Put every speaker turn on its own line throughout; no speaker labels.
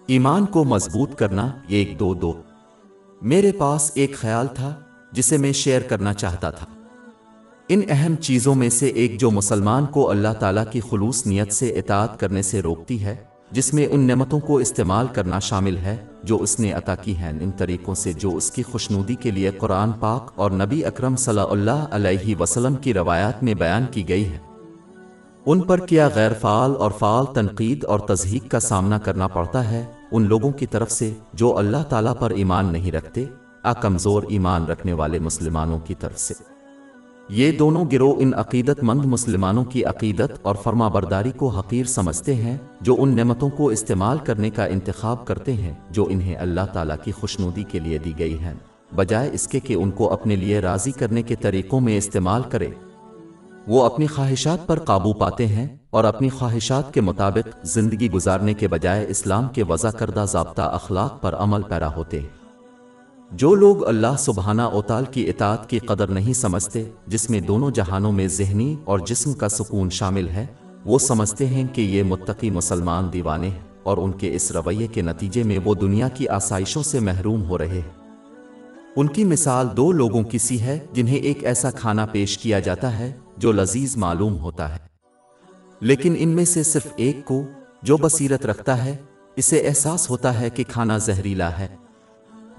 ایمان کو مضبوط کرنا 1-2-2 میرے پاس ایک خیال تھا جسے میں شیئر کرنا چاہتا تھا۔ ان اہم چیزوں میں سے ایک جو مسلمان کو اللہ تعالیٰ کی خلوص نیت سے اطاعت کرنے سے روکتی ہے، جس میں ان نعمتوں کو استعمال کرنا شامل ہے جو اس نے عطا کی ہیں، ان طریقوں سے جو اس کی خوشنودی کے لیے قرآن پاک اور نبی اکرم صلی اللہ علیہ وسلم کی روایات میں بیان کی گئی ہے، ان پر کیا غیر فعال اور فعال تنقید اور تضحیک کا سامنا کرنا پڑتا ہے ان لوگوں کی طرف سے جو اللہ تعالیٰ پر ایمان نہیں رکھتے، کمزور ایمان رکھنے والے مسلمانوں کی طرف سے۔ یہ دونوں گروہ ان عقیدت مند مسلمانوں کی عقیدت اور فرما برداری کو حقیر سمجھتے ہیں جو ان نعمتوں کو استعمال کرنے کا انتخاب کرتے ہیں جو انہیں اللہ تعالیٰ کی خوشنودی کے لیے دی گئی ہیں، بجائے اس کے کہ ان کو اپنے لیے راضی کرنے کے طریقوں میں استعمال کرے۔ وہ اپنی خواہشات پر قابو پاتے ہیں اور اپنی خواہشات کے مطابق زندگی گزارنے کے بجائے اسلام کے وضع کردہ ضابطہ اخلاق پر عمل پیرا ہوتے ہیں۔ جو لوگ اللہ سبحانہ و تعالی کی اطاعت کی قدر نہیں سمجھتے، جس میں دونوں جہانوں میں ذہنی اور جسم کا سکون شامل ہے، وہ سمجھتے ہیں کہ یہ متقی مسلمان دیوانے ہیں، اور ان کے اس رویے کے نتیجے میں وہ دنیا کی آسائشوں سے محروم ہو رہے ہیں۔ ان کی مثال دو لوگوں کی سی ہے جنہیں ایک ایسا کھانا پیش کیا جاتا ہے جو لذیذ معلوم ہوتا ہے، لیکن ان میں سے صرف ایک کو جو بصیرت رکھتا ہے اسے احساس ہوتا ہے کہ کھانا زہریلا ہے۔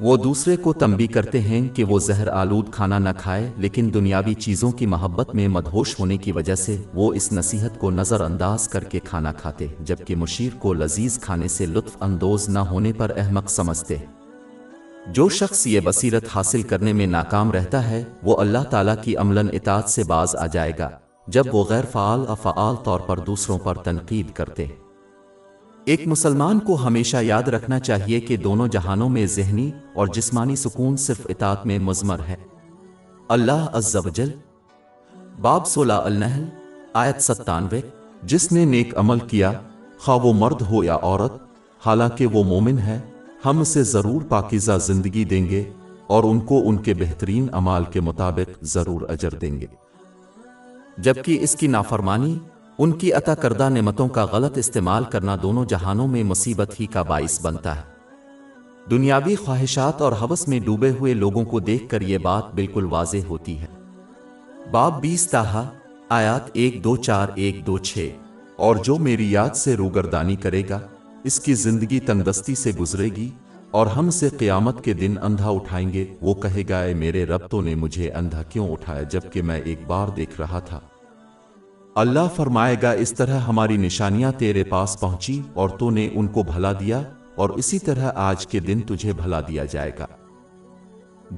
وہ دوسرے کو تنبیہ کرتے ہیں کہ وہ زہر آلود کھانا نہ کھائے، لیکن دنیاوی چیزوں کی محبت میں مدہوش ہونے کی وجہ سے وہ اس نصیحت کو نظر انداز کر کے کھانا کھاتے، جبکہ مشیر کو لذیذ کھانے سے لطف اندوز نہ ہونے پر احمق سمجھتے۔ جو شخص یہ بصیرت حاصل کرنے میں ناکام رہتا ہے وہ اللہ تعالیٰ کی عملاً اطاعت سے باز آ جائے گا جب وہ غیر فعال فعال طور پر دوسروں پر تنقید کرتے ہیں۔ ایک مسلمان کو ہمیشہ یاد رکھنا چاہیے کہ دونوں جہانوں میں ذہنی اور جسمانی سکون صرف اطاعت میں مضمر ہے۔ اللہ عز و جل باب 16 النحل آیت 97 جس نے نیک عمل کیا خواہ وہ مرد ہو یا عورت حالانکہ وہ مومن ہے، ہم اسے ضرور پاکیزہ زندگی دیں گے اور ان کو ان کے بہترین اعمال کے مطابق ضرور اجر دیں گے، جبکہ اس کی نافرمانی، ان کی عطا کردہ نعمتوں کا غلط استعمال کرنا دونوں جہانوں میں مصیبت ہی کا باعث بنتا ہے۔ دنیاوی خواہشات اور ہوس میں ڈوبے ہوئے لوگوں کو دیکھ کر یہ بات بالکل واضح ہوتی ہے۔ باب 20 طٰہٰ آیات 1-2-4-1-2-6 اور جو میری یاد سے روگردانی کرے گا اس کی زندگی تنگدستی سے گزرے گی، اور ہم سے قیامت کے دن اندھا اٹھائیں گے، وہ کہے گا اے میرے رب تو نے مجھے اندھا کیوں اٹھایا جبکہ میں ایک بار دیکھ رہا تھا؟ اللہ فرمائے گا اس طرح ہماری نشانیاں تیرے پاس پہنچی اور تو نے ان کو بھلا دیا، اور اسی طرح آج کے دن تجھے بھلا دیا جائے گا۔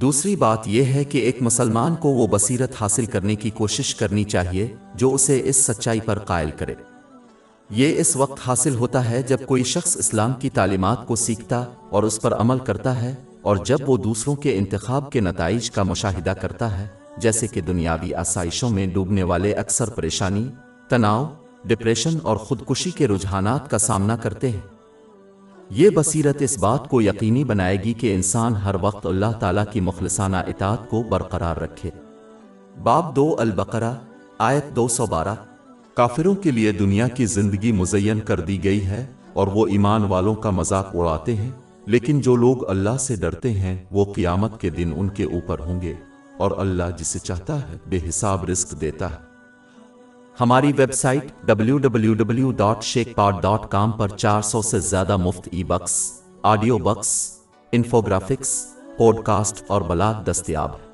دوسری بات یہ ہے کہ ایک مسلمان کو وہ بصیرت حاصل کرنے کی کوشش کرنی چاہیے جو اسے اس سچائی پر قائل کرے۔ یہ اس وقت حاصل ہوتا ہے جب کوئی شخص اسلام کی تعلیمات کو سیکھتا اور اس پر عمل کرتا ہے، اور جب وہ دوسروں کے انتخاب کے نتائج کا مشاہدہ کرتا ہے، جیسے کہ دنیاوی آسائشوں میں ڈوبنے والے اکثر پریشانی، تناؤ، ڈپریشن اور خودکشی کے رجحانات کا سامنا کرتے ہیں۔ یہ بصیرت اس بات کو یقینی بنائے گی کہ انسان ہر وقت اللہ تعالیٰ کی مخلصانہ اطاعت کو برقرار رکھے۔ باب 2 البقرہ آیت 212 کافروں کے لیے دنیا کی زندگی مزین کر دی گئی ہے اور وہ ایمان والوں کا مذاق اڑاتے ہیں، لیکن جو لوگ اللہ سے ڈرتے ہیں وہ قیامت کے دن ان کے اوپر ہوں گے، اور اللہ جسے چاہتا ہے بے حساب رزق دیتا ہے۔ ہماری ویب سائٹ www.sheikhpod.com پر 400 سے زیادہ مفت e books, audio books, infographics, podcast اور بلاگ دستیاب ہے۔